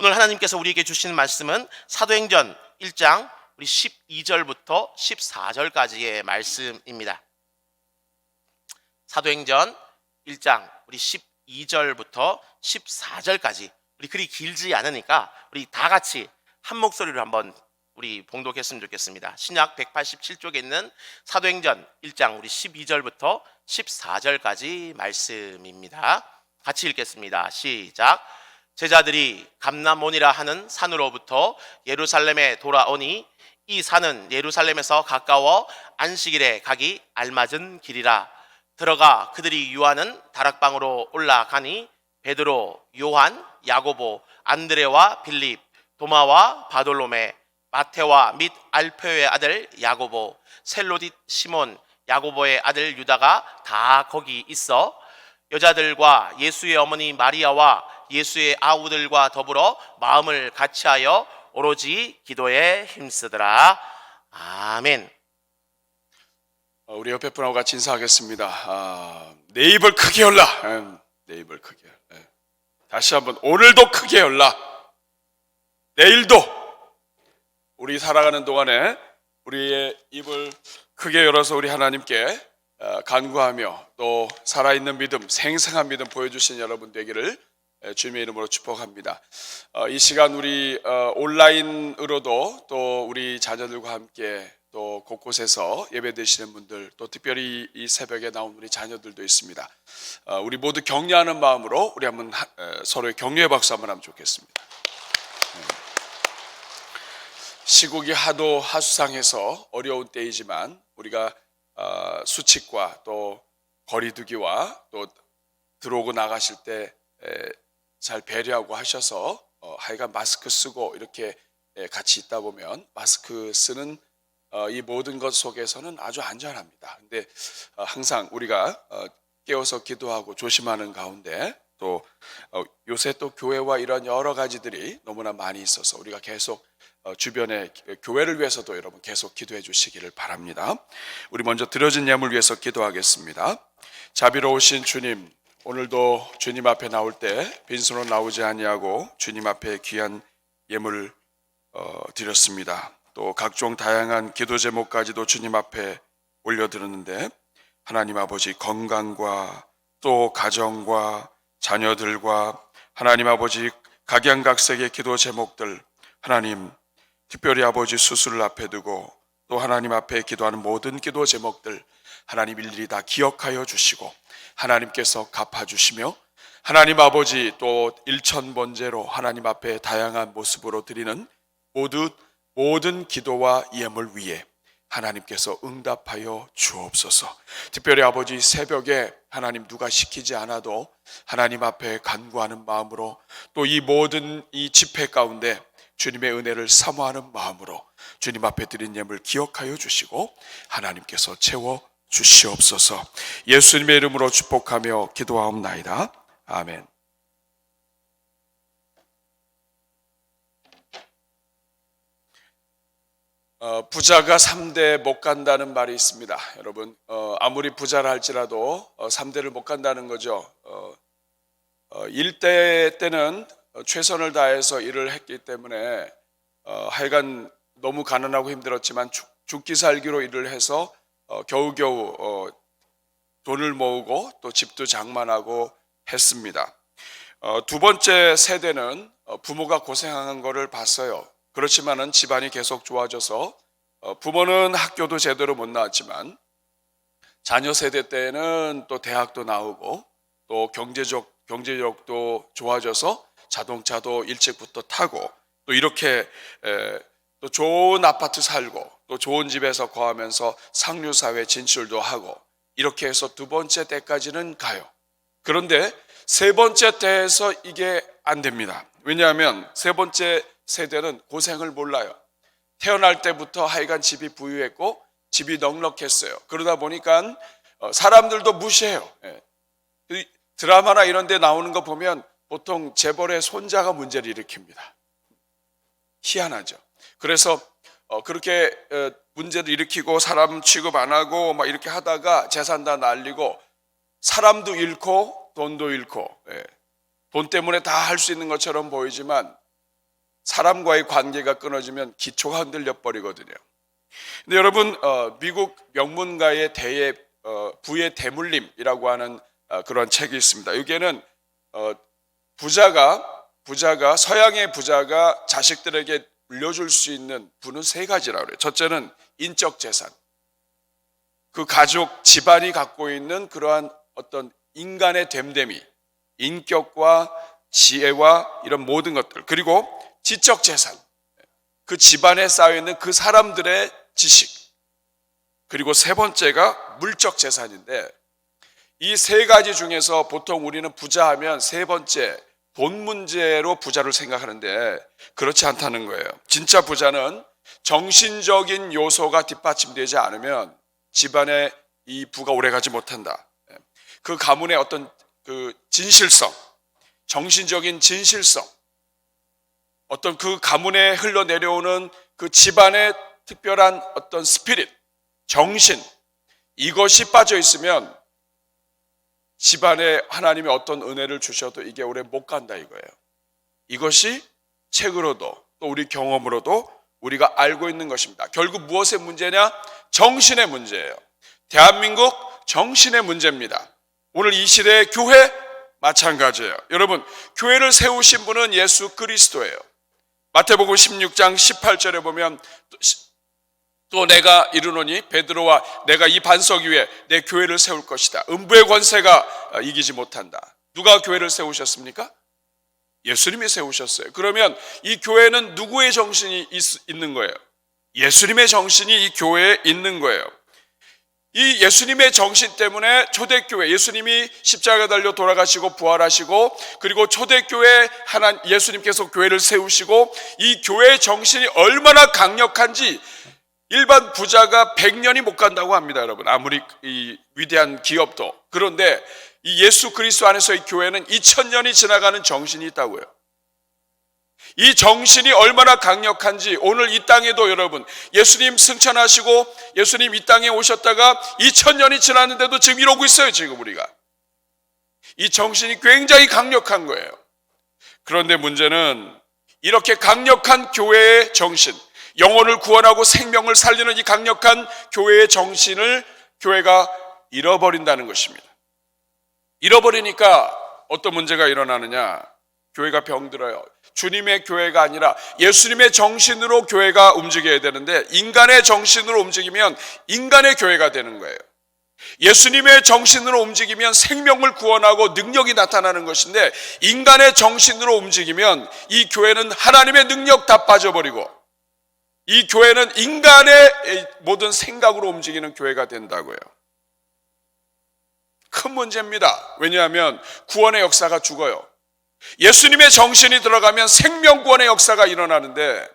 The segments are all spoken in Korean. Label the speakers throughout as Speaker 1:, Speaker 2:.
Speaker 1: 오늘 하나님께서 우리에게 주시는 말씀은 사도행전 1장 우리 12절부터 14절까지의 말씀입니다. 사도행전 1장 우리 12절부터 14절까지 우리 글이 길지 않으니까 우리 다 같이 한 목소리로 한번 우리 봉독했으면 좋겠습니다. 신약 187쪽에 있는 사도행전 1장 우리 12절부터 14절까지 말씀입니다. 같이 읽겠습니다. 시작. 제자들이 감람몬이라 하는 산으로부터 예루살렘에 돌아오니 이 산은 예루살렘에서 가까워 안식일에 가기 알맞은 길이라. 들어가 그들이 유하는 다락방으로 올라가니 베드로, 요한, 야고보, 안드레와 빌립, 도마와 바돌로메, 마테와 및 알페오의 아들 야고보, 셀로딧 시몬, 야고보의 아들 유다가 다 거기 있어 여자들과 예수의 어머니 마리아와 예수의 아우들과 더불어 마음을 같이하여 오로지 기도에 힘쓰더라. 아멘.
Speaker 2: 우리 옆에 분하고 같이 인사하겠습니다. 내 입을 크게 열라. 내 입을 크게 열라. 다시 한번 오늘도 크게 열라. 내일도 우리 살아가는 동안에 우리의 입을 크게 열어서 우리 하나님께 간구하며 또 살아있는 믿음, 생생한 믿음 보여주신 여러분 되기를 주님의 이름으로 축복합니다. 이 시간 우리 온라인으로도 또 우리 자녀들과 함께 또 곳곳에서 예배드시는 분들, 또 특별히 이 새벽에 나온 우리 자녀들도 있습니다. 우리 모두 격려하는 마음으로 우리 한번 서로의 격려의 박수 한번 하면 좋겠습니다. 시국이 하도 하수상해서 어려운 때이지만 우리가 수칙과 또 거리두기와 또 들어오고 나가실 때 잘 배려하고 하셔서 하여간 마스크 쓰고 이렇게 같이 있다 보면 마스크 쓰는 이 모든 것 속에서는 아주 안전합니다. 근데 항상 우리가 깨어서 기도하고 조심하는 가운데 또 요새 또 교회와 이런 여러 가지들이 너무나 많이 있어서 우리가 계속 주변의 교회를 위해서도 여러분 계속 기도해 주시기를 바랍니다. 우리 먼저 드려진 예물 위해서 기도하겠습니다. 자비로우신 주님, 오늘도 주님 앞에 나올 때 빈손으로 나오지 아니하고 주님 앞에 귀한 예물 드렸습니다. 또 각종 다양한 기도 제목까지도 주님 앞에 올려드렸는데 하나님 아버지 건강과 또 가정과 자녀들과 하나님 아버지 각양각색의 기도 제목들 하나님 특별히 아버지 수술을 앞에 두고 또 하나님 앞에 기도하는 모든 기도 제목들 하나님 일일이 다 기억하여 주시고 하나님께서 갚아주시며 하나님 아버지 또 일천번제로 하나님 앞에 다양한 모습으로 드리는 모든 기도와 예물 위에 하나님께서 응답하여 주옵소서. 특별히 아버지 새벽에 하나님 누가 시키지 않아도 하나님 앞에 간구하는 마음으로 또 이 모든 이 집회 가운데 주님의 은혜를 사모하는 마음으로 주님 앞에 드린 예물 기억하여 주시고 하나님께서 채워 주시옵소서. 예수님의 이름으로 축복하며 기도하옵나이다. 아멘. 부자가 3대 못 간다는 말이 있습니다. 여러분 아무리 부자라 할지라도 3대를 못 간다는 거죠. 1대 때는 최선을 다해서 일을 했기 때문에 하여간 너무 가난하고 힘들었지만 죽기 살기로 일을 해서 겨우겨우 돈을 모으고 또 집도 장만하고 했습니다. 두 번째 세대는 부모가 고생하는 것을 봤어요. 그렇지만은 집안이 계속 좋아져서 부모는 학교도 제대로 못 나왔지만 자녀 세대 때는 또 대학도 나오고 또 경제력도 좋아져서 자동차도 일찍부터 타고 또 이렇게 또 좋은 아파트 살고 또 좋은 집에서 거하면서 상류사회 진출도 하고 이렇게 해서 두 번째 때까지는 가요. 그런데 세 번째 때에서 이게 안 됩니다. 왜냐하면 세 번째 세대는 고생을 몰라요. 태어날 때부터 하여간 집이 부유했고 집이 넉넉했어요. 그러다 보니까 사람들도 무시해요. 드라마나 이런 데 나오는 거 보면 보통 재벌의 손자가 문제를 일으킵니다. 희한하죠. 그래서 그렇게 문제를 일으키고 사람 취급 안 하고 막 이렇게 하다가 재산 다 날리고 사람도 잃고 돈도 잃고 돈 때문에 다 할 수 있는 것처럼 보이지만 사람과의 관계가 끊어지면 기초가 흔들려 버리거든요. 근데 여러분, 미국 명문가의 부의 대물림이라고 하는 그런 책이 있습니다. 여기에는 서양의 부자가 자식들에게 물려줄 수 있는 부는 세 가지라고 그래요. 첫째는 인적 재산. 그 가족, 집안이 갖고 있는 그러한 어떤 인간의 됨됨이, 인격과 지혜와 이런 모든 것들. 그리고 지적 재산. 그 집안에 쌓여있는 그 사람들의 지식. 그리고 세 번째가 물적 재산인데, 이 세 가지 중에서 보통 우리는 부자하면 세 번째 돈 문제로 부자를 생각하는데 그렇지 않다는 거예요. 진짜 부자는 정신적인 요소가 뒷받침되지 않으면 집안에 이 부가 오래가지 못한다. 그 가문의 어떤 그 진실성, 정신적인 진실성, 어떤 그 가문에 흘러내려오는 그 집안의 특별한 어떤 스피릿, 정신, 이것이 빠져 있으면 집안에 하나님이 어떤 은혜를 주셔도 이게 오래 못 간다 이거예요. 이것이 책으로도 또 우리 경험으로도 우리가 알고 있는 것입니다. 결국 무엇의 문제냐? 정신의 문제예요. 대한민국 정신의 문제입니다. 오늘 이 시대의 교회 마찬가지예요. 여러분, 교회를 세우신 분은 예수 그리스도예요. 마태복음 16장 18절에 보면 또 내가 이르노니 베드로와 내가 이 반석 위에 내 교회를 세울 것이다. 음부의 권세가 이기지 못한다. 누가 교회를 세우셨습니까? 예수님이 세우셨어요. 그러면 이 교회는 누구의 정신이 있는 거예요? 예수님의 정신이 이 교회에 있는 거예요. 이 예수님의 정신 때문에 초대교회, 예수님이 십자가 달려 돌아가시고 부활하시고 그리고 초대교회 예수님께서 교회를 세우시고 이 교회의 정신이 얼마나 강력한지 일반 부자가 100년이 못 간다고 합니다, 여러분. 아무리 이 위대한 기업도. 그런데 이 예수 그리스도 안에서의 교회는 2000년이 지나가는 정신이 있다고요. 이 정신이 얼마나 강력한지 오늘 이 땅에도 여러분, 예수님 승천하시고 예수님 이 땅에 오셨다가 2000년이 지났는데도 지금 이러고 있어요, 지금 우리가. 이 정신이 굉장히 강력한 거예요. 그런데 문제는 이렇게 강력한 교회의 정신, 영혼을 구원하고 생명을 살리는 이 강력한 교회의 정신을 교회가 잃어버린다는 것입니다. 잃어버리니까 어떤 문제가 일어나느냐? 교회가 병들어요. 주님의 교회가 아니라 예수님의 정신으로 교회가 움직여야 되는데 인간의 정신으로 움직이면 인간의 교회가 되는 거예요. 예수님의 정신으로 움직이면 생명을 구원하고 능력이 나타나는 것인데 인간의 정신으로 움직이면 이 교회는 하나님의 능력 다 빠져버리고 이 교회는 인간의 모든 생각으로 움직이는 교회가 된다고요. 큰 문제입니다. 왜냐하면 구원의 역사가 죽어요. 예수님의 정신이 들어가면 생명 구원의 역사가 일어나는데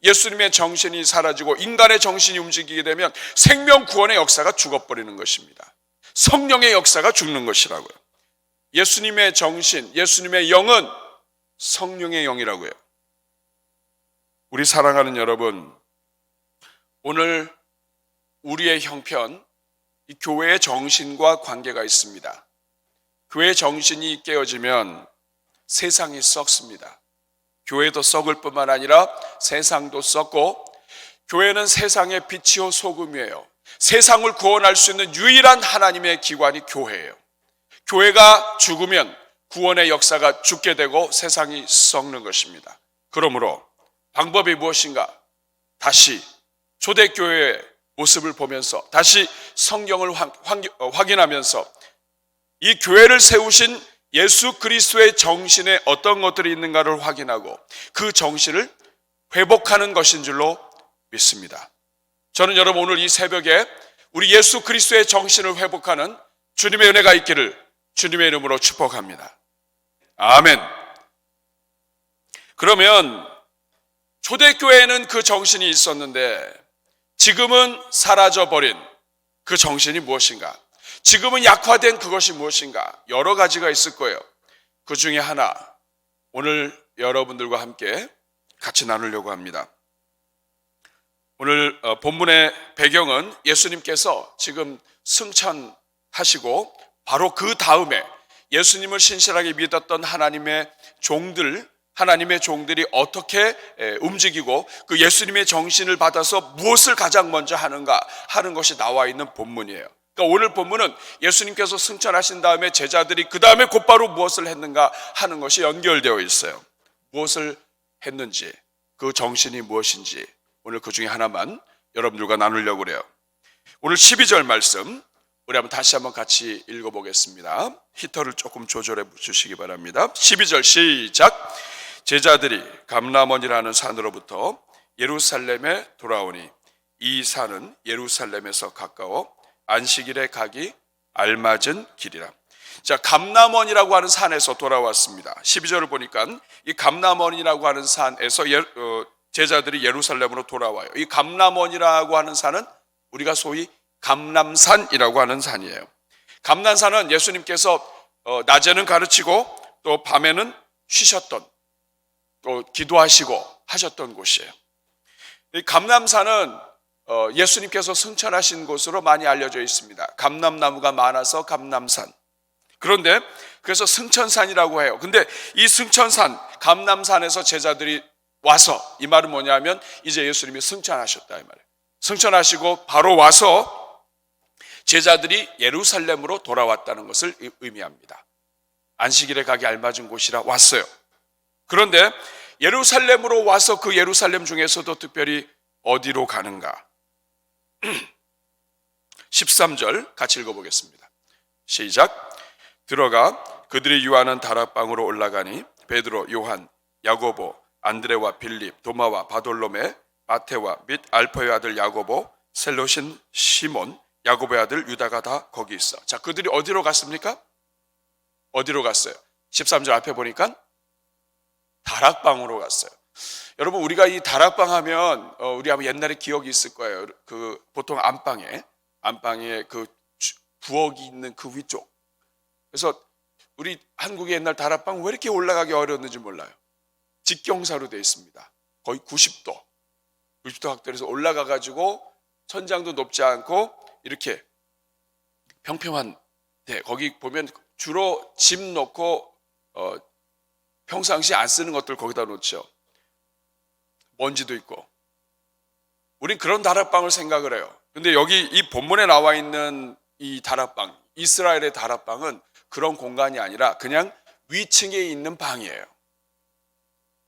Speaker 2: 예수님의 정신이 사라지고 인간의 정신이 움직이게 되면 생명 구원의 역사가 죽어버리는 것입니다. 성령의 역사가 죽는 것이라고요. 예수님의 정신, 예수님의 영은 성령의 영이라고요. 우리 사랑하는 여러분, 오늘 우리의 형편, 이 교회의 정신과 관계가 있습니다. 교회의 정신이 깨어지면 세상이 썩습니다. 교회도 썩을 뿐만 아니라 세상도 썩고 교회는 세상의 빛이요 소금이에요. 세상을 구원할 수 있는 유일한 하나님의 기관이 교회예요. 교회가 죽으면 구원의 역사가 죽게 되고 세상이 썩는 것입니다. 그러므로 방법이 무엇인가? 다시 초대교회의 모습을 보면서 다시 성경을 확인하면서 이 교회를 세우신 예수 그리스도의 정신에 어떤 것들이 있는가를 확인하고 그 정신을 회복하는 것인 줄로 믿습니다. 저는 여러분 오늘 이 새벽에 우리 예수 그리스도의 정신을 회복하는 주님의 은혜가 있기를 주님의 이름으로 축복합니다. 아멘. 그러면 초대교회에는 그 정신이 있었는데 지금은 사라져버린 그 정신이 무엇인가? 지금은 약화된 그것이 무엇인가? 여러 가지가 있을 거예요. 그 중에 하나, 오늘 여러분들과 함께 같이 나누려고 합니다. 오늘 본문의 배경은 예수님께서 지금 승천하시고 바로 그 다음에 예수님을 신실하게 믿었던 하나님의 종들 하나님의 종들이 어떻게 움직이고 그 예수님의 정신을 받아서 무엇을 가장 먼저 하는가 하는 것이 나와 있는 본문이에요. 그러니까 오늘 본문은 예수님께서 승천하신 다음에 제자들이 그 다음에 곧바로 무엇을 했는가 하는 것이 연결되어 있어요. 무엇을 했는지, 그 정신이 무엇인지 오늘 그 중에 하나만 여러분들과 나누려고 그래요. 오늘 12절 말씀 우리 다시 한번 같이 읽어보겠습니다. 히터를 조금 조절해 주시기 바랍니다. 12절 시작. 제자들이 감람원이라는 산으로부터 예루살렘에 돌아오니 이 산은 예루살렘에서 가까워 안식일에 가기 알맞은 길이라. 자, 감람원이라고 하는 산에서 돌아왔습니다. 12절을 보니까 이 감람원이라고 하는 산에서 제자들이 예루살렘으로 돌아와요. 이 감람원이라고 하는 산은 우리가 소위 감람산이라고 하는 산이에요. 감람산은 예수님께서 낮에는 가르치고 또 밤에는 쉬셨던, 또 기도하시고 하셨던 곳이에요. 이 감람산은 예수님께서 승천하신 곳으로 많이 알려져 있습니다. 감람나무가 많아서 감람산. 그런데 그래서 승천산이라고 해요. 근데 이 승천산, 감람산에서 제자들이 와서, 이 말은 뭐냐면 이제 예수님이 승천하셨다 이 말이에요. 승천하시고 바로 와서 제자들이 예루살렘으로 돌아왔다는 것을 의미합니다. 안식일에 가기 알맞은 곳이라 왔어요. 그런데 예루살렘으로 와서 그 예루살렘 중에서도 특별히 어디로 가는가? 13절 같이 읽어보겠습니다. 시작. 들어가 그들이 유하는 다락방으로 올라가니 베드로, 요한, 야고보, 안드레와 빌립, 도마와 바돌로메, 마테와 및 알파의 아들 야고보, 셀롯인 시몬, 야고보의 아들 유다가 다 거기 있어. 자, 그들이 어디로 갔습니까? 어디로 갔어요? 13절 앞에 보니까 다락방으로 갔어요. 여러분, 우리가 이 다락방 하면 우리 아마 옛날에 기억이 있을 거예요. 그 보통 안방에 그 부엌이 있는 그 위쪽. 그래서 우리 한국의 옛날 다락방 왜 이렇게 올라가기 어려웠는지 몰라요. 직경사로 되어 있습니다. 거의 90도 각도에서 올라가 가지고 천장도 높지 않고 이렇게 평평한 데, 거기 보면 주로 짐 놓고 평상시 안 쓰는 것들 거기다 놓죠. 먼지도 있고. 우린 그런 다락방을 생각을 해요. 근데 여기 이 본문에 나와 있는 이 다락방, 이스라엘의 다락방은 그런 공간이 아니라 그냥 위층에 있는 방이에요.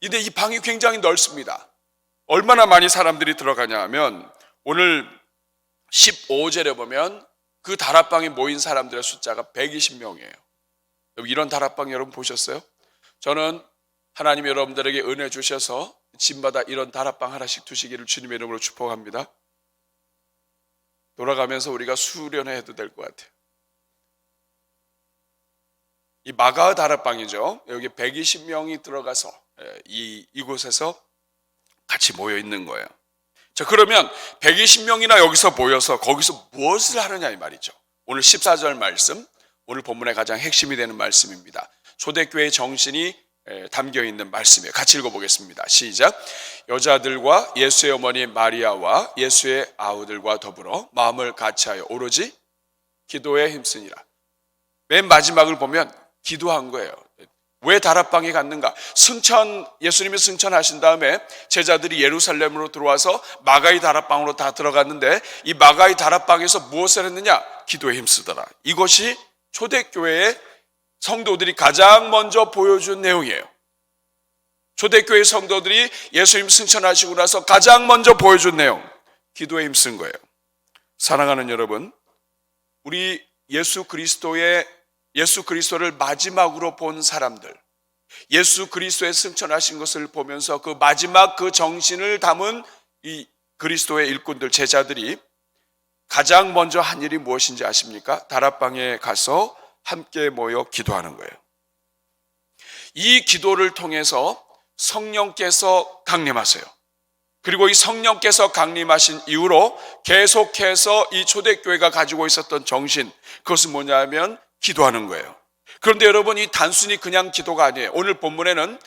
Speaker 2: 근데 이 방이 굉장히 넓습니다. 얼마나 많이 사람들이 들어가냐 하면 오늘 15절에 보면 그 다락방에 모인 사람들의 숫자가 120명이에요. 이런 다락방 여러분 보셨어요? 저는 하나님 여러분들에게 은혜 주셔서 집마다 이런 다락방 하나씩 두시기를 주님의 이름으로 축복합니다. 돌아가면서 우리가 수련해도 될 것 같아요. 이 마가의 다락방이죠. 여기 120명이 들어가서 이곳에서 같이 모여 있는 거예요. 자, 그러면 120명이나 여기서 모여서 거기서 무엇을 하느냐 이 말이죠. 오늘 14절 말씀, 오늘 본문의 가장 핵심이 되는 말씀입니다. 초대교회의 정신이 담겨 있는 말씀이에요. 같이 읽어보겠습니다. 시작. 여자들과 예수의 어머니 마리아와 예수의 아우들과 더불어 마음을 같이하여 오로지 기도에 힘쓰니라. 맨 마지막을 보면 기도한 거예요. 왜 다락방에 갔는가? 예수님이 승천하신 다음에 제자들이 예루살렘으로 들어와서 마가의 다락방으로 다 들어갔는데 이 마가의 다락방에서 무엇을 했느냐? 기도에 힘쓰더라. 이것이 초대교회의 성도들이 가장 먼저 보여준 내용이에요. 초대교회 성도들이 예수님 승천하시고 나서 가장 먼저 보여준 내용, 기도에 힘쓴 거예요. 사랑하는 여러분, 우리 예수 그리스도를 마지막으로 본 사람들, 예수 그리스도의 승천하신 것을 보면서 그 마지막 그 정신을 담은 이 그리스도의 일꾼들, 제자들이 가장 먼저 한 일이 무엇인지 아십니까? 다락방에 가서 함께 모여 기도하는 거예요. 이 기도를 통해서 성령께서 강림하세요. 그리고 이 성령께서 강림하신 이후로 계속해서 이 초대교회가 가지고 있었던 정신, 그것은 뭐냐면 기도하는 거예요. 그런데 여러분, 이 단순히 그냥 기도가 아니에요. 오늘 본문에는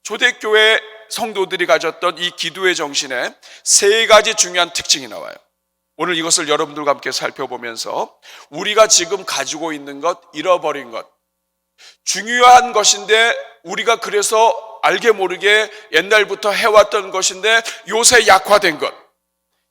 Speaker 2: 초대교회 성도들이 가졌던 이 기도의 정신에 세 가지 중요한 특징이 나와요. 오늘 이것을 여러분들과 함께 살펴보면서 우리가 지금 가지고 있는 것, 잃어버린 것, 중요한 것인데 우리가 그래서 알게 모르게 옛날부터 해왔던 것인데 요새 약화된 것,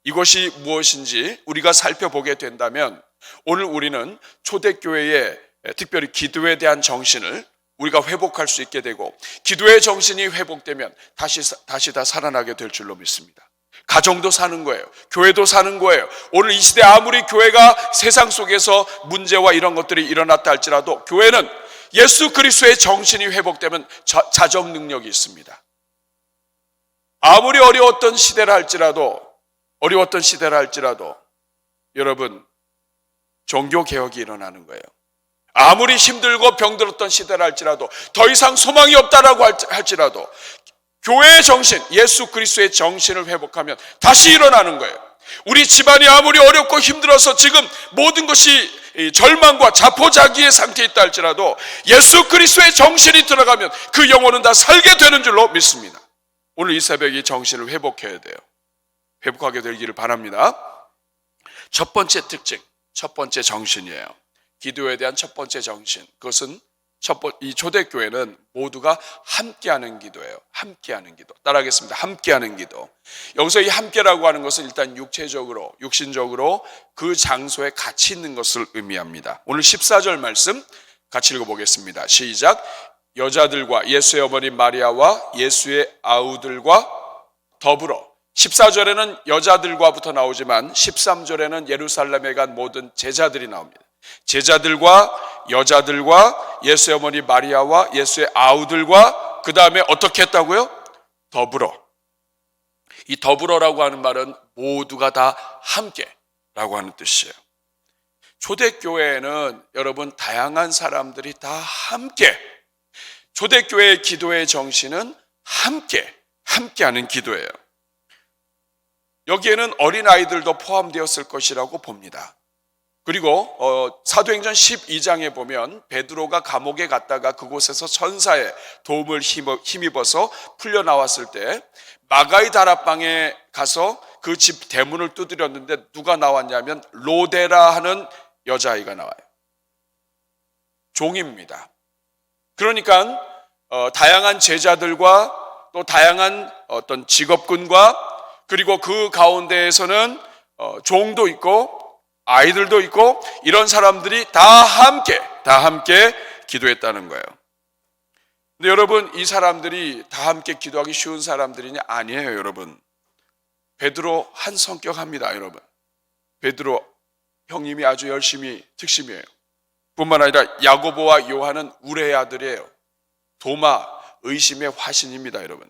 Speaker 2: 이것이 무엇인지 우리가 살펴보게 된다면 오늘 우리는 초대교회의 특별히 기도에 대한 정신을 우리가 회복할 수 있게 되고, 기도의 정신이 회복되면 다시 다 살아나게 될 줄로 믿습니다. 가정도 사는 거예요. 교회도 사는 거예요. 오늘 이 시대 아무리 교회가 세상 속에서 문제와 이런 것들이 일어났다 할지라도 교회는 예수 그리스도의 정신이 회복되면 자정 능력이 있습니다. 아무리 어려웠던 시대라 할지라도 여러분, 종교 개혁이 일어나는 거예요. 아무리 힘들고 병들었던 시대라 할지라도, 더 이상 소망이 없다라고 할지라도 교회의 정신, 예수 그리스도의 정신을 회복하면 다시 일어나는 거예요. 우리 집안이 아무리 어렵고 힘들어서 지금 모든 것이 절망과 자포자기의 상태에 있다 할지라도 예수 그리스도의 정신이 들어가면 그 영혼은 다 살게 되는 줄로 믿습니다. 오늘 이 새벽에 이 정신을 회복해야 돼요. 회복하게 되기를 바랍니다. 첫 번째 특징, 첫 번째 정신이에요. 기도에 대한 첫 번째 정신, 그것은 이 초대교회는 모두가 함께하는 기도예요. 함께하는 기도. 따라하겠습니다. 함께하는 기도. 여기서 이 함께라고 하는 것은 일단 육신적으로 그 장소에 같이 있는 것을 의미합니다. 오늘 14절 말씀 같이 읽어보겠습니다. 시작. 여자들과 예수의 어머니 마리아와 예수의 아우들과 더불어. 14절에는 여자들과부터 나오지만 13절에는 예루살렘에 간 모든 제자들이 나옵니다. 제자들과 여자들과 예수의 어머니 마리아와 예수의 아우들과 그 다음에 어떻게 했다고요? 더불어. 이 더불어라고 하는 말은 모두가 다 함께라고 하는 뜻이에요. 초대교회에는 여러분 다양한 사람들이 다 함께, 초대교회의 기도의 정신은 함께하는 기도예요. 여기에는 어린아이들도 포함되었을 것이라고 봅니다. 그리고 사도행전 12장에 보면 베드로가 감옥에 갔다가 그곳에서 천사의 도움을 힘입어서 풀려나왔을 때 마가의 다락방에 가서 그 집 대문을 두드렸는데 누가 나왔냐면 로데라 하는 여자아이가 나와요. 종입니다. 그러니까 다양한 제자들과 또 다양한 어떤 직업군과 그리고 그 가운데에서는 종도 있고 아이들도 있고 이런 사람들이 다 함께 기도했다는 거예요. 근데 여러분, 이 사람들이 다 함께 기도하기 쉬운 사람들이냐? 아니에요, 여러분. 베드로 한 성격합니다, 여러분. 베드로 형님이 아주 열심히 특심이에요. 뿐만 아니라 야고보와 요한은 우레의 아들이에요. 도마, 의심의 화신입니다, 여러분.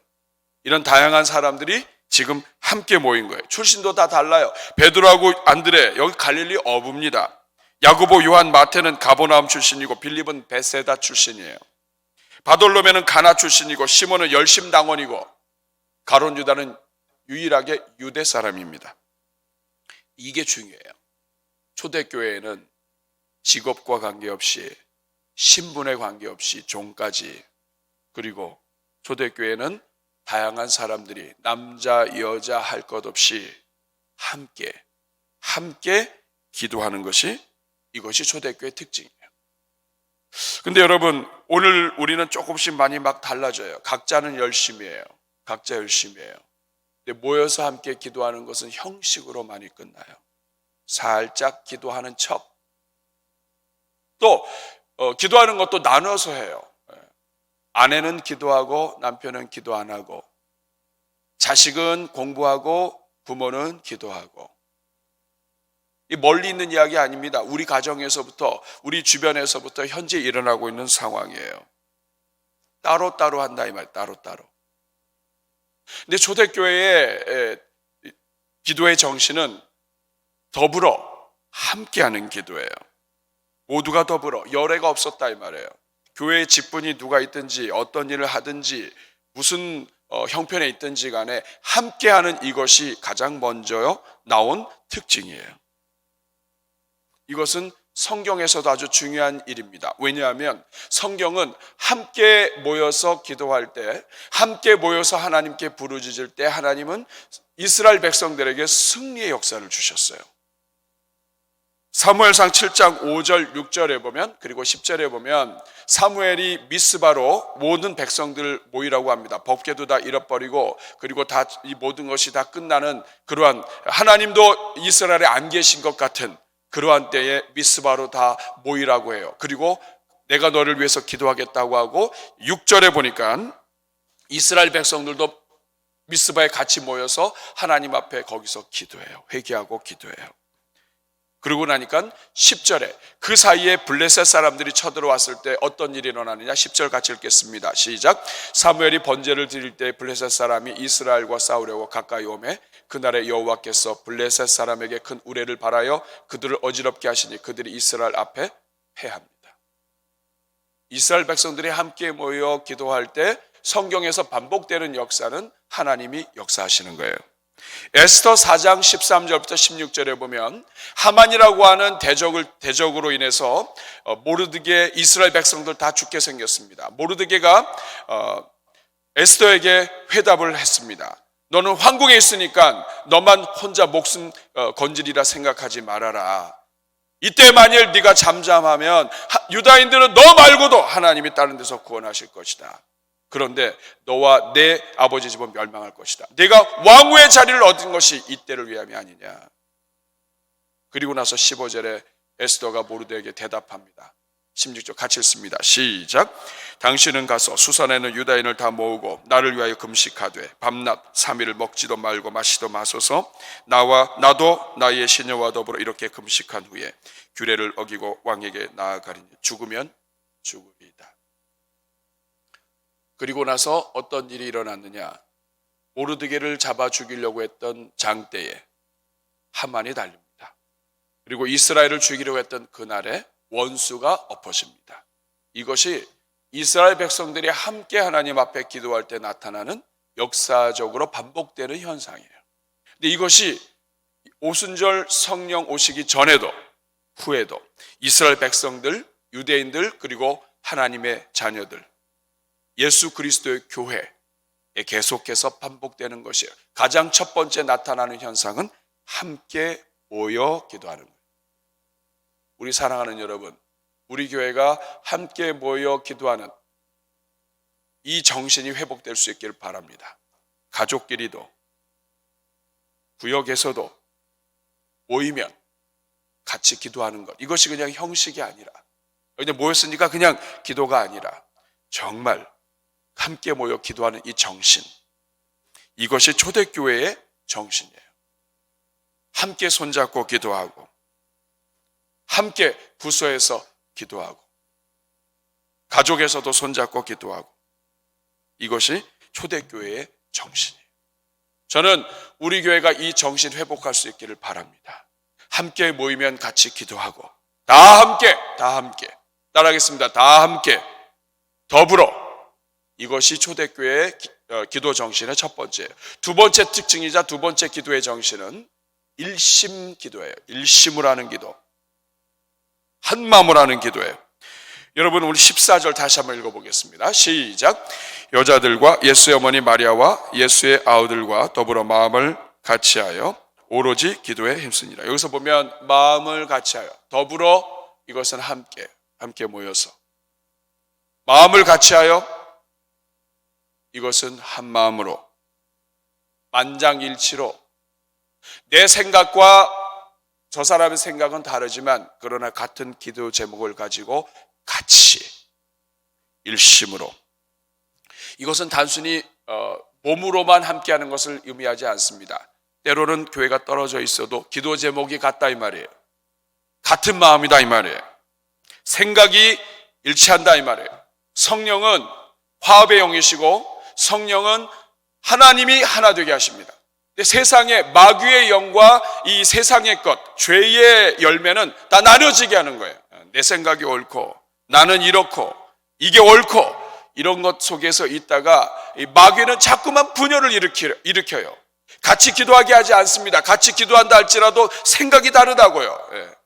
Speaker 2: 이런 다양한 사람들이 지금 함께 모인 거예요. 출신도 다 달라요. 베드로하고 안드레, 여기 갈릴리 어부입니다. 야고보, 요한, 마태는 가버나움 출신이고 빌립은 베세다 출신이에요. 바돌로메는 가나 출신이고 시몬은 열심당원이고 가론 유다는 유일하게 유대 사람입니다. 이게 중요해요. 초대교회에는 직업과 관계없이, 신분에 관계없이 종까지, 그리고 초대교회는 다양한 사람들이 남자 여자 할 것 없이 함께 기도하는 것이, 이것이 초대교회의 특징이에요. 근데 여러분, 오늘 우리는 조금씩 많이 막 달라져요. 각자는 열심히 해요. 각자 열심히 해요. 근데 모여서 함께 기도하는 것은 형식으로 많이 끝나요. 살짝 기도하는 척. 또 기도하는 것도 나눠서 해요. 아내는 기도하고 남편은 기도 안 하고, 자식은 공부하고 부모는 기도하고. 이 멀리 있는 이야기 아닙니다. 우리 가정에서부터, 우리 주변에서부터 현재 일어나고 있는 상황이에요. 따로따로 한다 이 말, 따로따로. 근데 초대교회의 기도의 정신은 더불어 함께하는 기도예요. 모두가 더불어, 열애가 없었다 이 말이에요. 교회의 직분이 누가 있든지 어떤 일을 하든지 무슨 형편에 있든지 간에 함께하는 이것이 가장 먼저 나온 특징이에요. 이것은 성경에서도 아주 중요한 일입니다. 왜냐하면 성경은 함께 모여서 기도할 때, 함께 모여서 하나님께 부르짖을 때 하나님은 이스라엘 백성들에게 승리의 역사를 주셨어요. 사무엘상 7장 5절 6절에 보면, 그리고 10절에 보면 사무엘이 미스바로 모든 백성들 모이라고 합니다. 법궤도 다 잃어버리고, 그리고 다 이 모든 것이 다 끝나는 그러한, 하나님도 이스라엘에 안 계신 것 같은 그러한 때에 미스바로 다 모이라고 해요. 그리고 내가 너를 위해서 기도하겠다고 하고, 6절에 보니까 이스라엘 백성들도 미스바에 같이 모여서 하나님 앞에 거기서 기도해요. 회개하고 기도해요. 그러고 나니까 10절에 그 사이에 블레셋 사람들이 쳐들어왔을 때 어떤 일이 일어나느냐, 10절 같이 읽겠습니다. 시작. 사무엘이 번제를 드릴 때 블레셋 사람이 이스라엘과 싸우려고 가까이 오매 그날에 여호와께서 블레셋 사람에게 큰 우레를 발하여 그들을 어지럽게 하시니 그들이 이스라엘 앞에 패합니다. 이스라엘 백성들이 함께 모여 기도할 때 성경에서 반복되는 역사는 하나님이 역사하시는 거예요. 에스더 4장 13절부터 16절에 보면 하만이라고 하는 대적으로 인해서 모르드게 이스라엘 백성들 다 죽게 생겼습니다. 모르드게가 에스더에게 회답을 했습니다. 너는 황궁에 있으니까 너만 혼자 목숨 건지리라 생각하지 말아라. 이때 만일 네가 잠잠하면 유다인들은 너 말고도 하나님이 다른 데서 구원하실 것이다. 그런데 너와 내 아버지 집은 멸망할 것이다. 네가 왕후의 자리를 얻은 것이 이때를 위함이 아니냐. 그리고 나서 15절에 에스더가 모르드에게 대답합니다. 16절 같이 읽습니다. 시작. 당신은 가서 수산에는 유다인을 다 모으고 나를 위하여 금식하되 밤낮 3일을 먹지도 말고 마시도 마소서. 나도 나의 시녀와 더불어 이렇게 금식한 후에 규례를 어기고 왕에게 나아가리니 죽으면 죽으리이다. 그리고 나서 어떤 일이 일어났느냐. 모르드게를 잡아 죽이려고 했던 장대에 하만이 달립니다. 그리고 이스라엘을 죽이려고 했던 그날에 원수가 엎어집니다. 이것이 이스라엘 백성들이 함께 하나님 앞에 기도할 때 나타나는 역사적으로 반복되는 현상이에요. 근데 이것이 오순절 성령 오시기 전에도 후에도 이스라엘 백성들, 유대인들, 그리고 하나님의 자녀들, 예수 그리스도의 교회에 계속해서 반복되는 것이에요. 가장 첫 번째 나타나는 현상은 함께 모여 기도하는 거예요. 우리 사랑하는 여러분, 우리 교회가 함께 모여 기도하는 이 정신이 회복될 수 있기를 바랍니다. 가족끼리도 구역에서도 모이면 같이 기도하는 것, 이것이 그냥 형식이 아니라, 그냥 모였으니까 그냥 기도가 아니라 정말 함께 모여 기도하는 이 정신, 이것이 초대교회의 정신이에요. 함께 손잡고 기도하고 함께 부서에서 기도하고 가족에서도 손잡고 기도하고, 이것이 초대교회의 정신이에요. 저는 우리 교회가 이 정신 회복할 수 있기를 바랍니다. 함께 모이면 같이 기도하고 다 함께 따라하겠습니다. 다 함께 더불어, 이것이 초대교회의 기도 정신의 첫 번째예요. 두 번째 특징이자 두 번째 기도의 정신은 일심 기도예요. 일심을 하는 기도, 한 마음을 하는 기도예요. 여러분, 우리 14절 다시 한번 읽어보겠습니다. 시작. 여자들과 예수의 어머니 마리아와 예수의 아우들과 더불어 마음을 같이하여 오로지 기도에 힘쓰니라. 여기서 보면 마음을 같이하여, 더불어, 이것은 함께 모여서, 마음을 같이하여, 이것은 한 마음으로 만장일치로, 내 생각과 저 사람의 생각은 다르지만 그러나 같은 기도 제목을 가지고 같이 일심으로. 이것은 단순히 몸으로만 함께하는 것을 의미하지 않습니다. 때로는 교회가 떨어져 있어도 기도 제목이 같다 이 말이에요. 같은 마음이다 이 말이에요. 생각이 일치한다 이 말이에요. 성령은 화합의 영이시고 성령은 하나님이 하나 되게 하십니다. 근데 세상의 마귀의 영과 이 세상의 것, 죄의 열매는 다 나눠지게 하는 거예요. 내 생각이 옳고 나는 이렇고 이게 옳고 이런 것 속에서 있다가 이 마귀는 자꾸만 분열을 일으켜요. 같이 기도하게 하지 않습니다. 같이 기도한다 할지라도 생각이 다르다고요.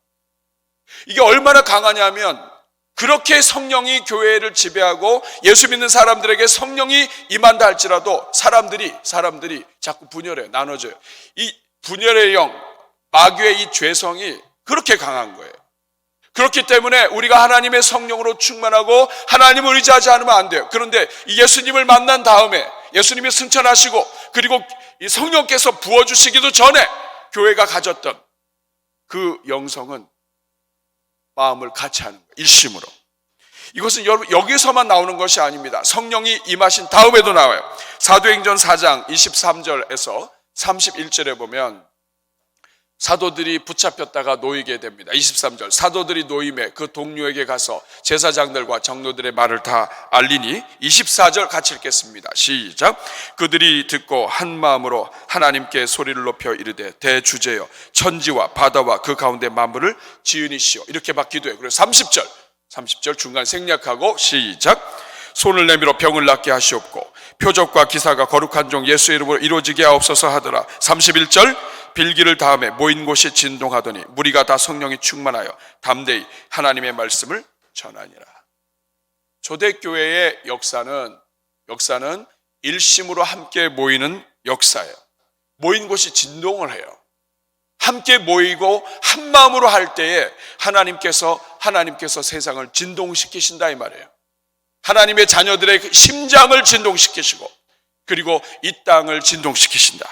Speaker 2: 이게 얼마나 강하냐면, 그렇게 성령이 교회를 지배하고 예수 믿는 사람들에게 성령이 임한다 할지라도 사람들이 자꾸 분열해요. 나눠져요. 이 분열의 영, 마귀의 이 죄성이 그렇게 강한 거예요. 그렇기 때문에 우리가 하나님의 성령으로 충만하고 하나님을 의지하지 않으면 안 돼요. 그런데 예수님을 만난 다음에 예수님이 승천하시고 그리고 이 성령께서 부어주시기도 전에 교회가 가졌던 그 영성은 마음을 같이 하는 거예요. 일심으로. 이것은 여러분 여기서만 나오는 것이 아닙니다. 성령이 임하신 다음에도 나와요. 사도행전 4장 23절에서 31절에 보면 사도들이 붙잡혔다가 놓이게 됩니다. 23절 사도들이 놓임에 그 동료에게 가서 제사장들과 장로들의 말을 다 알리니 24절 같이 읽겠습니다. 시작. 그들이 듣고 한 마음으로 하나님께 소리를 높여 이르되 대주제여 천지와 바다와 그 가운데 만물을 지으니시오. 이렇게 막 기도해요. 그래서 30절 중간 생략하고 시작. 손을 내밀어 병을 낫게 하시옵고 표적과 기사가 거룩한 종 예수의 이름으로 이루어지게 하옵소서 하더라. 31절 빌기를 다음에 모인 곳이 진동하더니 무리가 다 성령이 충만하여 담대히 하나님의 말씀을 전하니라. 초대교회의 역사는 일심으로 함께 모이는 역사예요. 모인 곳이 진동을 해요. 함께 모이고 한 마음으로 할 때에 하나님께서 세상을 진동시키신다 이 말이에요. 하나님의 자녀들의 심장을 진동시키시고 그리고 이 땅을 진동시키신다.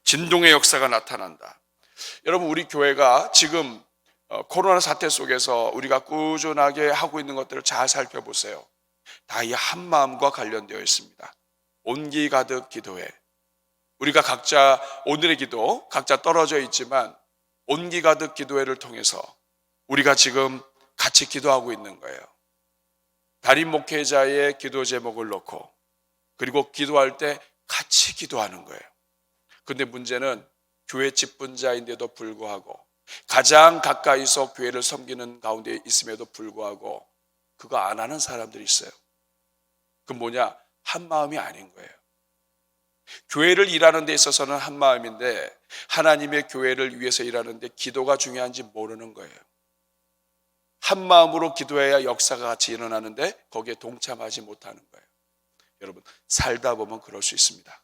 Speaker 2: 진동의 역사가 나타난다. 여러분 우리 교회가 지금 코로나 사태 속에서 우리가 꾸준하게 하고 있는 것들을 잘 살펴보세요. 다 이 한 마음과 관련되어 있습니다. 온기 가득 기도회. 우리가 각자 오늘의 기도 각자 떨어져 있지만 온기 가득 기도회를 통해서 우리가 지금 같이 기도하고 있는 거예요. 담임 목회자의 기도 제목을 놓고 그리고 기도할 때 같이 기도하는 거예요. 근데 문제는 교회 직분자인데도 불구하고 가장 가까이서 교회를 섬기는 가운데 있음에도 불구하고 그거 안 하는 사람들이 있어요. 그건 뭐냐? 한 마음이 아닌 거예요. 교회를 일하는 데 있어서는 한 마음인데 하나님의 교회를 위해서 일하는 데 기도가 중요한지 모르는 거예요. 한 마음으로 기도해야 역사가 같이 일어나는데 거기에 동참하지 못하는 거예요. 여러분 살다 보면 그럴 수 있습니다.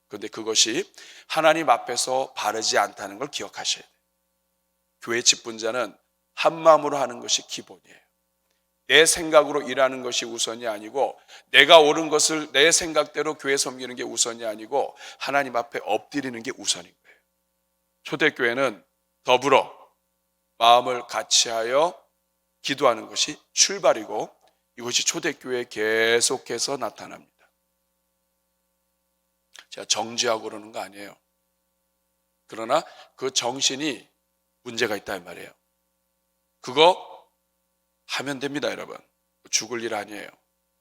Speaker 2: 그런데 그것이 하나님 앞에서 바르지 않다는 걸 기억하셔야 돼요. 교회 직분자는 한 마음으로 하는 것이 기본이에요. 내 생각으로 일하는 것이 우선이 아니고 내가 옳은 것을 내 생각대로 교회 섬기는 게 우선이 아니고 하나님 앞에 엎드리는 게 우선인 거예요. 초대교회는 더불어 마음을 같이하여 기도하는 것이 출발이고 이것이 초대교회에 계속해서 나타납니다. 제가 정지하고 그러는 거 아니에요. 그러나 그 정신이 문제가 있다 이 말이에요. 그거 하면 됩니다, 여러분. 죽을 일 아니에요.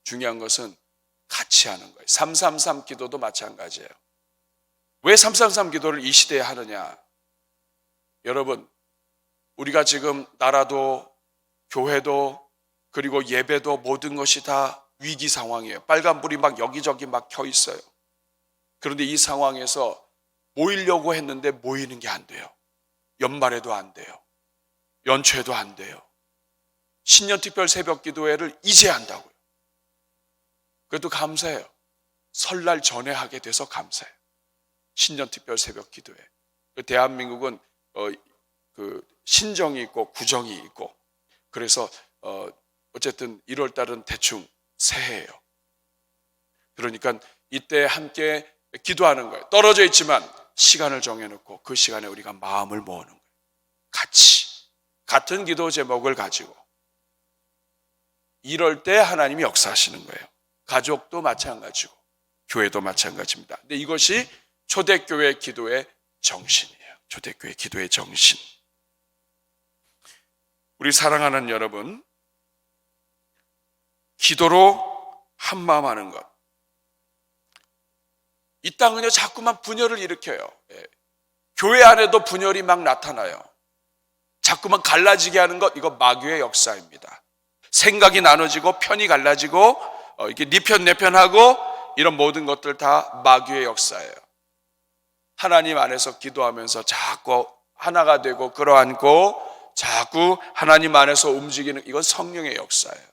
Speaker 2: 중요한 것은 같이 하는 거예요. 333 기도도 마찬가지예요. 왜 333 기도를 이 시대에 하느냐? 여러분, 우리가 지금 나라도 교회도 그리고 예배도 모든 것이 다 위기 상황이에요. 빨간불이 막 여기저기 막 켜 있어요. 그런데 이 상황에서 모이려고 했는데 모이는 게 안 돼요. 연말에도 안 돼요. 연초에도 안 돼요. 신년특별 새벽 기도회를 이제 한다고요. 그래도 감사해요. 설날 전에 하게 돼서 감사해요. 신년특별 새벽 기도회. 대한민국은 신정이 있고 구정이 있고 그래서 어쨌든 1월 달은 대충 새해예요. 그러니까 이때 함께 기도하는 거예요. 떨어져 있지만 시간을 정해놓고 그 시간에 우리가 마음을 모으는 거예요. 같이 같은 기도 제목을 가지고 이럴 때 하나님이 역사하시는 거예요. 가족도 마찬가지고 교회도 마찬가지입니다. 근데 이것이 초대교회 기도의 정신이에요. 초대교회 기도의 정신. 우리 사랑하는 여러분, 기도로 한마음 하는 것. 이 땅은요 자꾸만 분열을 일으켜요. 교회 안에도 분열이 막 나타나요. 자꾸만 갈라지게 하는 것, 이거 마귀의 역사입니다. 생각이 나눠지고 편이 갈라지고 이렇게 네 편 내 편 하고 이런 모든 것들 다 마귀의 역사예요. 하나님 안에서 기도하면서 자꾸 하나가 되고 끌어안고 자꾸 하나님 안에서 움직이는 이건 성령의 역사예요.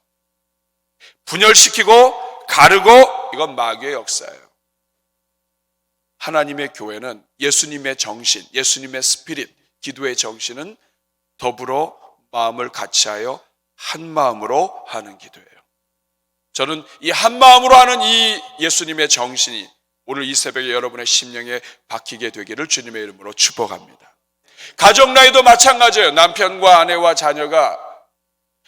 Speaker 2: 분열시키고 가르고 이건 마귀의 역사예요. 하나님의 교회는 예수님의 정신, 예수님의 스피릿, 기도의 정신은 더불어 마음을 같이하여 한 마음으로 하는 기도예요. 저는 이 한 마음으로 하는 이 예수님의 정신이 오늘 이 새벽에 여러분의 심령에 박히게 되기를 주님의 이름으로 축복합니다. 가정 나이도 마찬가지예요. 남편과 아내와 자녀가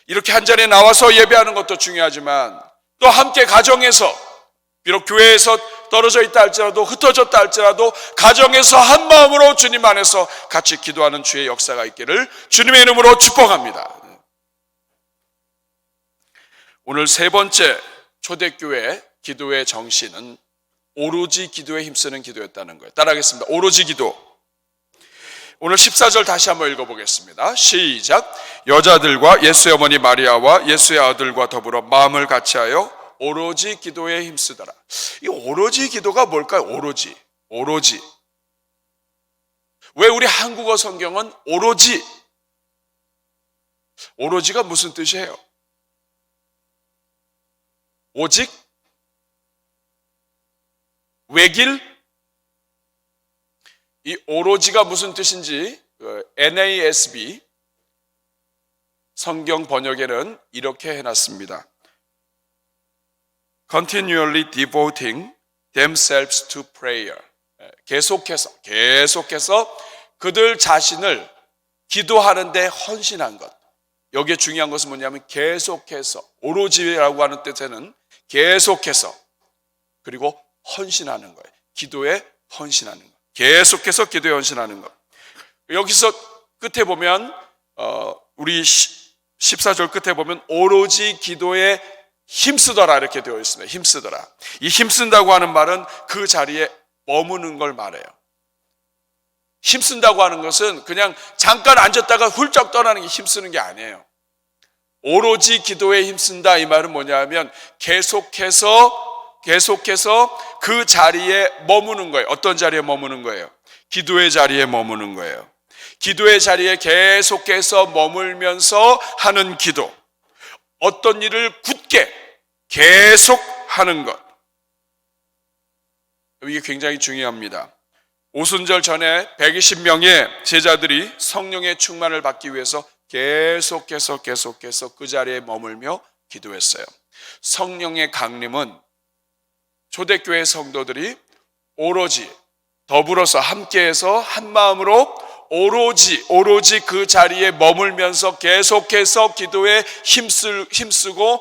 Speaker 2: 이렇게 한 자리에 나와서 예배하는 것도 중요하지만 또 함께 가정에서 비록 교회에서 떨어져 있다 할지라도 흩어졌다 할지라도 가정에서 한 마음으로 주님 안에서 같이 기도하는 주의 역사가 있기를 주님의 이름으로 축복합니다. 오늘 세 번째 초대교회 기도의 정신은 오로지 기도에 힘쓰는 기도였다는 거예요. 따라하겠습니다. 오로지 기도. 오늘 14절 다시 한번 읽어보겠습니다. 시작. 여자들과 예수의 어머니 마리아와 예수의 아들과 더불어 마음을 같이하여 오로지 기도에 힘쓰더라. 이 오로지 기도가 뭘까요? 오로지. 왜 우리 한국어 성경은 오로지가 무슨 뜻이에요? 오직? 외길? 이 오로지가 무슨 뜻인지 NASB 성경 번역에는 이렇게 해놨습니다. Continually devoting themselves to prayer. 계속해서 그들 자신을 기도하는 데 헌신한 것. 여기에 중요한 것은 뭐냐면 계속해서, 오로지라고 하는 뜻에는 계속해서, 그리고 헌신하는 거예요. 기도에 헌신하는 것. 계속해서 기도에 헌신하는 것. 여기서 끝에 보면 우리 14절 끝에 보면 오로지 기도에 힘쓰더라 이렇게 되어 있습니다. 힘쓰더라. 이 힘쓴다고 하는 말은 그 자리에 머무는 걸 말해요. 힘쓴다고 하는 것은 그냥 잠깐 앉았다가 훌쩍 떠나는 게 힘쓰는 게 아니에요. 오로지 기도에 힘쓴다 이 말은 뭐냐면 계속해서 그 자리에 머무는 거예요. 어떤 자리에 머무는 거예요? 기도의 자리에 머무는 거예요. 기도의 자리에 계속해서 머물면서 하는 기도. 어떤 일을 굳게 계속 하는 것. 이게 굉장히 중요합니다. 오순절 전에 120명의 제자들이 성령의 충만을 받기 위해서 계속해서 그 자리에 머물며 기도했어요. 성령의 강림은 초대교회 성도들이 오로지 더불어서 함께해서 한 마음으로 오로지 그 자리에 머물면서 계속해서 기도에 힘쓰고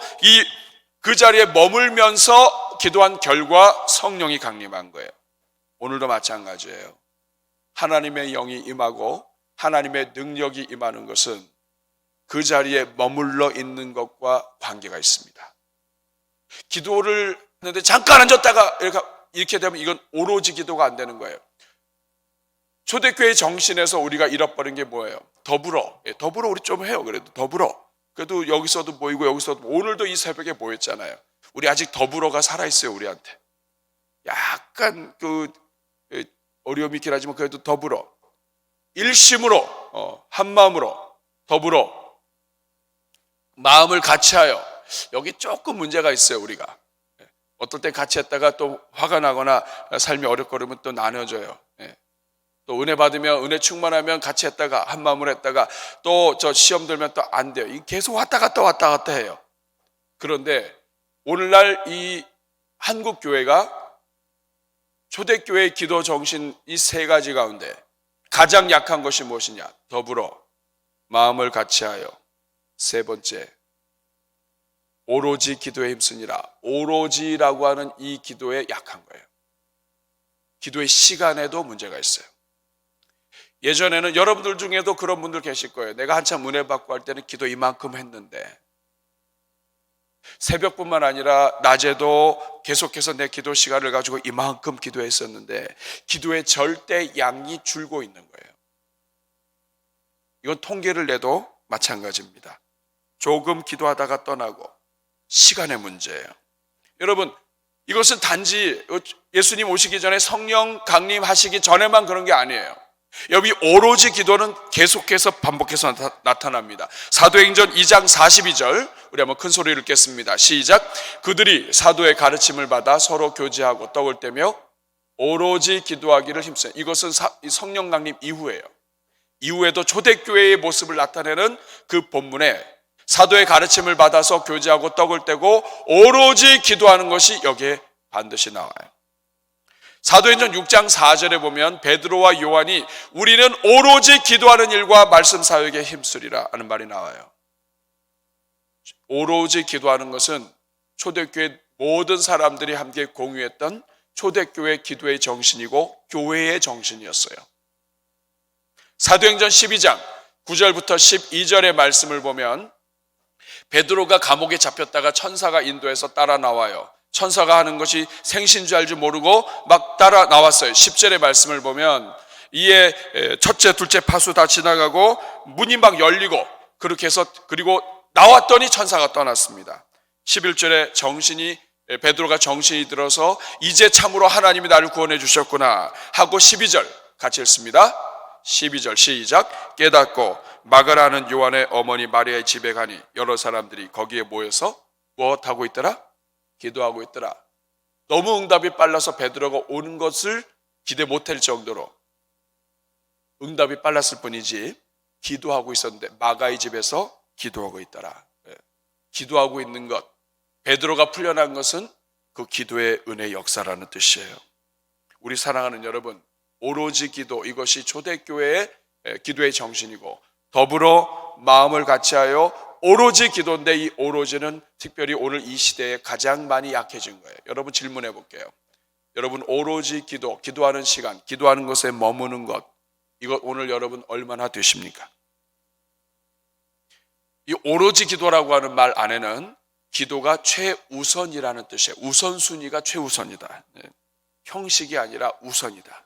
Speaker 2: 그 자리에 머물면서 기도한 결과 성령이 강림한 거예요. 오늘도 마찬가지예요. 하나님의 영이 임하고 하나님의 능력이 임하는 것은 그 자리에 머물러 있는 것과 관계가 있습니다. 기도를 했는데 잠깐 앉았다가 이렇게 되면 이건 오로지 기도가 안 되는 거예요. 초대교회 정신에서 우리가 잃어버린 게 뭐예요? 더불어 우리 좀 해요. 그래도 여기서도 모이고 여기서도 오늘도 이 새벽에 모였잖아요. 우리 아직 더불어가 살아있어요. 우리한테 약간 어려움이 있긴 하지만 그래도 더불어 일심으로 한 마음으로 더불어 마음을 같이하여. 여기 조금 문제가 있어요. 우리가 어떨 때 같이 했다가 또 화가 나거나 삶이 어렵거리면 또 나눠져요. 또 은혜 받으면 은혜 충만하면 같이 했다가 한 마음으로 했다가 또 저 시험 들면 또 안 돼요. 계속 왔다 갔다 해요. 그런데 오늘날 이 한국 교회가 초대교회의 기도 정신 이 세 가지 가운데 가장 약한 것이 무엇이냐? 더불어 마음을 같이하여. 세 번째, 오로지 기도에 힘쓰니라. 오로지라고 하는 이 기도에 약한 거예요. 기도의 시간에도 문제가 있어요. 예전에는 여러분들 중에도 그런 분들 계실 거예요. 내가 한참 은혜 받고 할 때는 기도 이만큼 했는데 새벽뿐만 아니라 낮에도 계속해서 내 기도 시간을 가지고 이만큼 기도했었는데 기도의 절대 양이 줄고 있는 거예요. 이건 통계를 내도 마찬가지입니다. 조금 기도하다가 떠나고 시간의 문제예요. 여러분, 이것은 단지 예수님 오시기 전에 성령 강림하시기 전에만 그런 게 아니에요. 여기 오로지 기도는 계속해서 반복해서 나타납니다. 사도행전 2장 42절 우리 한번 큰 소리를 읽겠습니다. 시작. 그들이 사도의 가르침을 받아 서로 교제하고 떡을 떼며 오로지 기도하기를 힘써요. 이것은 성령 강림 이후예요. 이후에도 초대교회의 모습을 나타내는 그 본문에 사도의 가르침을 받아서 교제하고 떡을 떼고 오로지 기도하는 것이 여기에 반드시 나와요. 사도행전 6장 4절에 보면 베드로와 요한이 우리는 오로지 기도하는 일과 말씀 사역에 힘쓰리라 하는 말이 나와요. 오로지 기도하는 것은 초대교회 모든 사람들이 함께 공유했던 초대교회 기도의 정신이고 교회의 정신이었어요. 사도행전 12장 9절부터 12절의 말씀을 보면 베드로가 감옥에 잡혔다가 천사가 인도해서 따라 나와요. 천사가 하는 것이 생신 줄 알지 모르고 막 따라 나왔어요. 10절의 말씀을 보면 이에 첫째 둘째 파수 다 지나가고 문이 막 열리고 그렇게 해서 그리고 나왔더니 천사가 떠났습니다. 11절에 베드로가 정신이 들어서 이제 참으로 하나님이 나를 구원해 주셨구나 하고 12절 같이 읽습니다. 12절 시작. 깨닫고 마가라는 요한의 어머니 마리아의 집에 가니 여러 사람들이 거기에 모여서 무엇하고 있더라? 기도하고 있더라. 너무 응답이 빨라서 베드로가 오는 것을 기대 못할 정도로 응답이 빨랐을 뿐이지 기도하고 있었는데 마가의 집에서 기도하고 있더라. 기도하고 있는 것, 베드로가 풀려난 것은 그 기도의 은혜의 역사라는 뜻이에요. 우리 사랑하는 여러분, 오로지 기도, 이것이 초대교회의 기도의 정신이고 더불어 마음을 같이하여 오로지 기도인데 이 오로지는 특별히 오늘 이 시대에 가장 많이 약해진 거예요. 여러분 질문해 볼게요. 여러분 오로지 기도, 기도하는 시간, 기도하는 것에 머무는 것, 이것 오늘 여러분 얼마나 되십니까? 이 오로지 기도라고 하는 말 안에는 기도가 최우선이라는 뜻이에요. 우선순위가 최우선이다. 형식이 아니라 우선이다.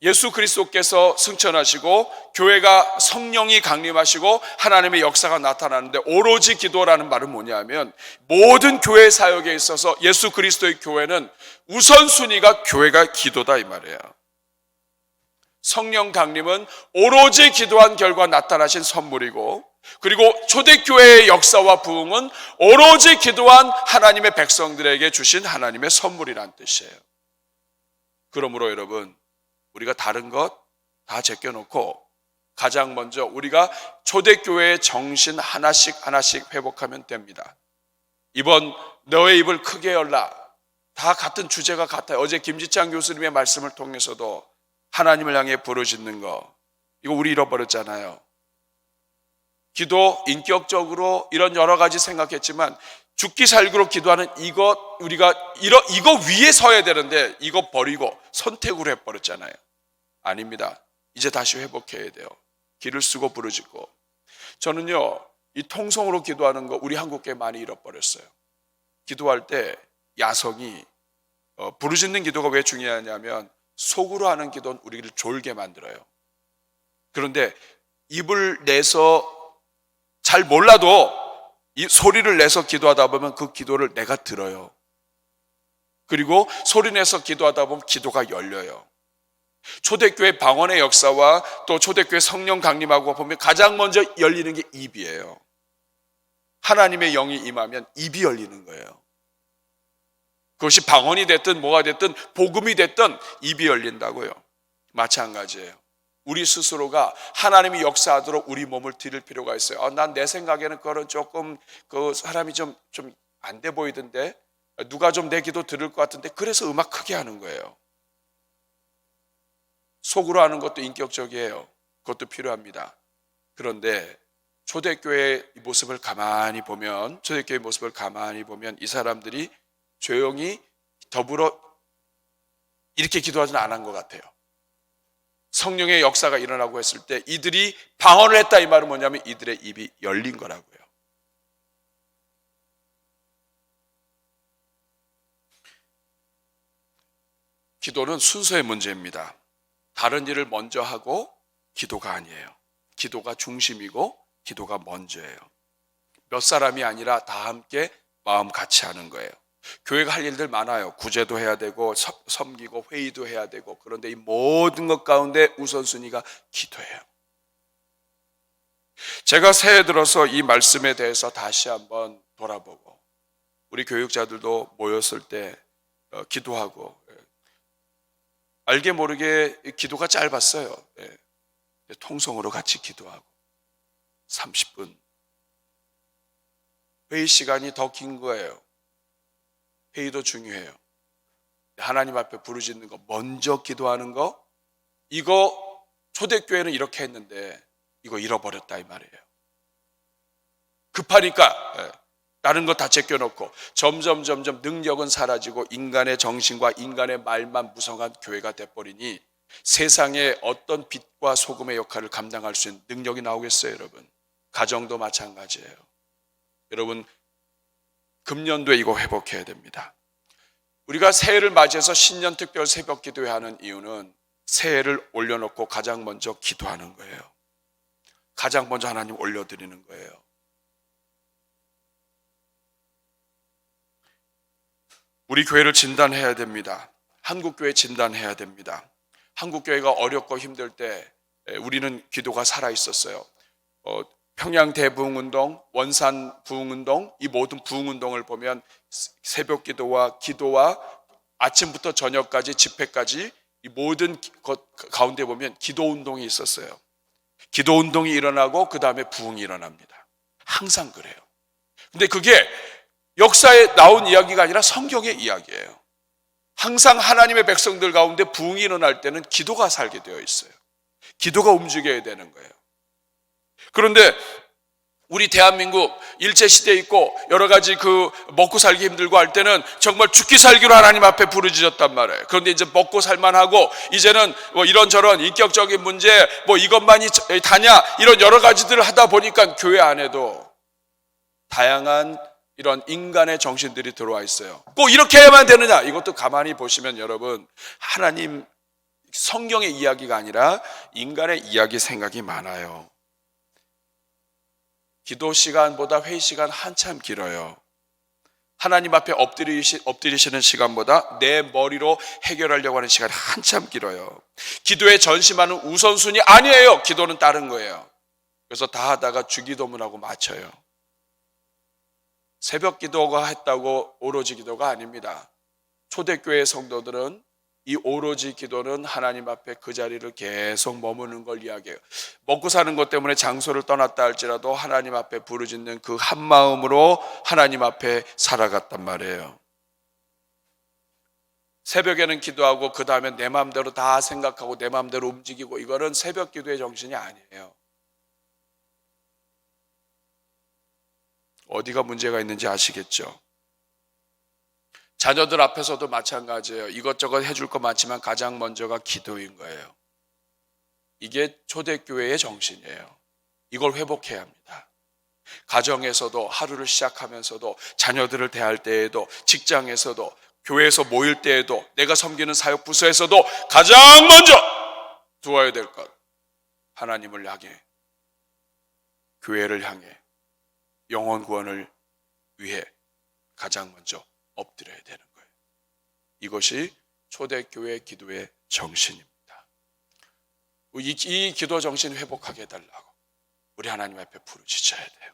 Speaker 2: 예수 그리스도께서 승천하시고 교회가 성령이 강림하시고 하나님의 역사가 나타나는데 오로지 기도라는 말은 뭐냐면 모든 교회 사역에 있어서 예수 그리스도의 교회는 우선순위가 교회가 기도다 이 말이에요. 성령 강림은 오로지 기도한 결과 나타나신 선물이고 그리고 초대교회의 역사와 부흥은 오로지 기도한 하나님의 백성들에게 주신 하나님의 선물이란 뜻이에요. 그러므로 여러분 우리가 다른 것 다 제껴놓고 가장 먼저 우리가 초대교회의 정신 하나씩 회복하면 됩니다. 이번 너의 입을 크게 열라 다 같은 주제가 같아요. 어제 김지창 교수님의 말씀을 통해서도 하나님을 향해 부르짖는 거 이거 우리 잃어버렸잖아요. 기도 인격적으로 이런 여러 가지 생각했지만 죽기 살기로 기도하는 이것 우리가 이거 위에 서야 되는데 이거 버리고 선택으로 해버렸잖아요. 아닙니다. 이제 다시 회복해야 돼요. 기를 쓰고 부르짖고. 저는요 이 통성으로 기도하는 거 우리 한국교회 많이 잃어버렸어요. 기도할 때 야성이 부르짖는 기도가 왜 중요하냐면 속으로 하는 기도는 우리를 졸게 만들어요. 그런데 입을 내서 잘 몰라도 이 소리를 내서 기도하다 보면 그 기도를 내가 들어요. 그리고 소리 내서 기도하다 보면 기도가 열려요. 초대교회 방언의 역사와 또 초대교회 성령 강림하고 보면 가장 먼저 열리는 게 입이에요. 하나님의 영이 임하면 입이 열리는 거예요. 그것이 방언이 됐든 뭐가 됐든 복음이 됐든 입이 열린다고요. 마찬가지예요. 우리 스스로가 하나님이 역사하도록 우리 몸을 드릴 필요가 있어요. 난 내 생각에는 그거는 조금 그 사람이 좀 안 돼 보이던데 누가 좀 내 기도 들을 것 같은데 그래서 음악 크게 하는 거예요. 속으로 하는 것도 인격적이에요. 그것도 필요합니다. 그런데 초대교회의 모습을 가만히 보면 이 사람들이 조용히 더불어 이렇게 기도하지는 않은 것 같아요. 성령의 역사가 일어나고 했을 때 이들이 방언을 했다 이 말은 뭐냐면 이들의 입이 열린 거라고요. 기도는 순서의 문제입니다. 다른 일을 먼저 하고 기도가 아니에요. 기도가 중심이고 기도가 먼저예요. 몇 사람이 아니라 다 함께 마음 같이 하는 거예요. 교회가 할 일들 많아요. 구제도 해야 되고 섬기고 회의도 해야 되고 그런데 이 모든 것 가운데 우선순위가 기도예요. 제가 새해 들어서 이 말씀에 대해서 다시 한번 돌아보고 우리 교육자들도 모였을 때 기도하고 알게 모르게 기도가 짧았어요. 통성으로 같이 기도하고 30분. 회의 시간이 더 긴 거예요. 회의도 중요해요. 하나님 앞에 부르짖는 거, 먼저 기도하는 거, 이거 초대교회는 이렇게 했는데 이거 잃어버렸다 이 말이에요. 급하니까 다른 거 다 제껴놓고 점점 능력은 사라지고 인간의 정신과 인간의 말만 무성한 교회가 돼버리니 세상에 어떤 빛과 소금의 역할을 감당할 수 있는 능력이 나오겠어요, 여러분? 가정도 마찬가지예요. 여러분, 금년도에 이거 회복해야 됩니다. 우리가 새해를 맞이해서 신년 특별 새벽 기도회 하는 이유는 새해를 올려놓고 가장 먼저 기도하는 거예요. 가장 먼저 하나님 올려드리는 거예요. 우리 교회를 진단해야 됩니다. 한국교회 진단해야 됩니다. 한국교회가 어렵고 힘들 때 우리는 기도가 살아있었어요. 평양 대부흥운동, 원산 부흥운동, 이 모든 부흥운동을 보면 새벽 기도와 아침부터 저녁까지 집회까지 이 모든 것 가운데 보면 기도운동이 있었어요. 기도운동이 일어나고 그 다음에 부흥이 일어납니다. 항상 그래요. 근데 그게 역사에 나온 이야기가 아니라 성경의 이야기예요. 항상 하나님의 백성들 가운데 부흥이 일어날 때는 기도가 살게 되어 있어요. 기도가 움직여야 되는 거예요. 그런데 우리 대한민국 일제시대에 있고 여러 가지 그 먹고 살기 힘들고 할 때는 정말 죽기 살기로 하나님 앞에 부르짖었단 말이에요. 그런데 이제 먹고 살만하고 이제는 뭐 이런저런 인격적인 문제 뭐 이것만이 다냐 이런 여러 가지들을 하다 보니까 교회 안에도 다양한 이런 인간의 정신들이 들어와 있어요. 꼭 이렇게 해야만 되느냐? 이것도 가만히 보시면 여러분, 하나님 성경의 이야기가 아니라 인간의 이야기 생각이 많아요. 기도 시간보다 회의 시간 한참 길어요. 하나님 앞에 엎드리시는 시간보다 내 머리로 해결하려고 하는 시간이 한참 길어요. 기도에 전심하는 우선순위 아니에요. 기도는 다른 거예요. 그래서 다 하다가 주기도문하고 맞춰요. 새벽 기도가 했다고 오로지 기도가 아닙니다. 초대교회 성도들은 이 오로지 기도는 하나님 앞에 그 자리를 계속 머무는 걸 이야기해요. 먹고 사는 것 때문에 장소를 떠났다 할지라도 하나님 앞에 부르짖는 그 한 마음으로 하나님 앞에 살아갔단 말이에요. 새벽에는 기도하고 그 다음에 내 마음대로 다 생각하고 내 마음대로 움직이고 이거는 새벽 기도의 정신이 아니에요. 어디가 문제가 있는지 아시겠죠? 자녀들 앞에서도 마찬가지예요. 이것저것 해줄 거 많지만 가장 먼저가 기도인 거예요. 이게 초대교회의 정신이에요. 이걸 회복해야 합니다. 가정에서도 하루를 시작하면서도 자녀들을 대할 때에도 직장에서도 교회에서 모일 때에도 내가 섬기는 사역 부서에서도 가장 먼저 두어야 될 것, 하나님을 향해, 교회를 향해, 영혼 구원을 위해 가장 먼저 엎드려야 되는 거예요. 이것이 초대교회 기도의 정신입니다. 이 기도 정신 회복하게 해달라고 우리 하나님 앞에 부르짖어야 돼요.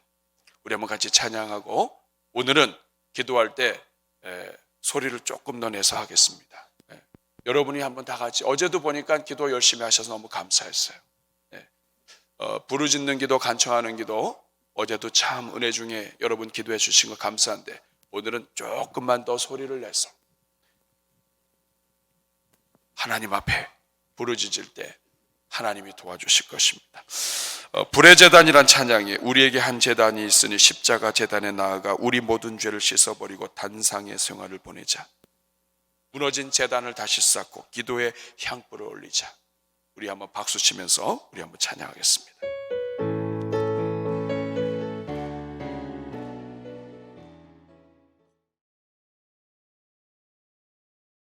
Speaker 2: 우리 한번 같이 찬양하고 오늘은 기도할 때 소리를 조금 더 내서 하겠습니다. 여러분이 한번 다 같이, 어제도 보니까 기도 열심히 하셔서 너무 감사했어요. 부르짖는 기도, 간청하는 기도, 어제도 참 은혜 중에 여러분 기도해 주신 거 감사한데 오늘은 조금만 더 소리를 내서 하나님 앞에 부르짖을 때 하나님이 도와주실 것입니다. 불의 제단이란 찬양이 우리에게 한 제단이 있으니 십자가 제단에 나아가 우리 모든 죄를 씻어버리고 단상의 생활을 보내자. 무너진 제단을 다시 쌓고 기도의 향불을 올리자. 우리 한번 박수 치면서 우리 한번 찬양하겠습니다.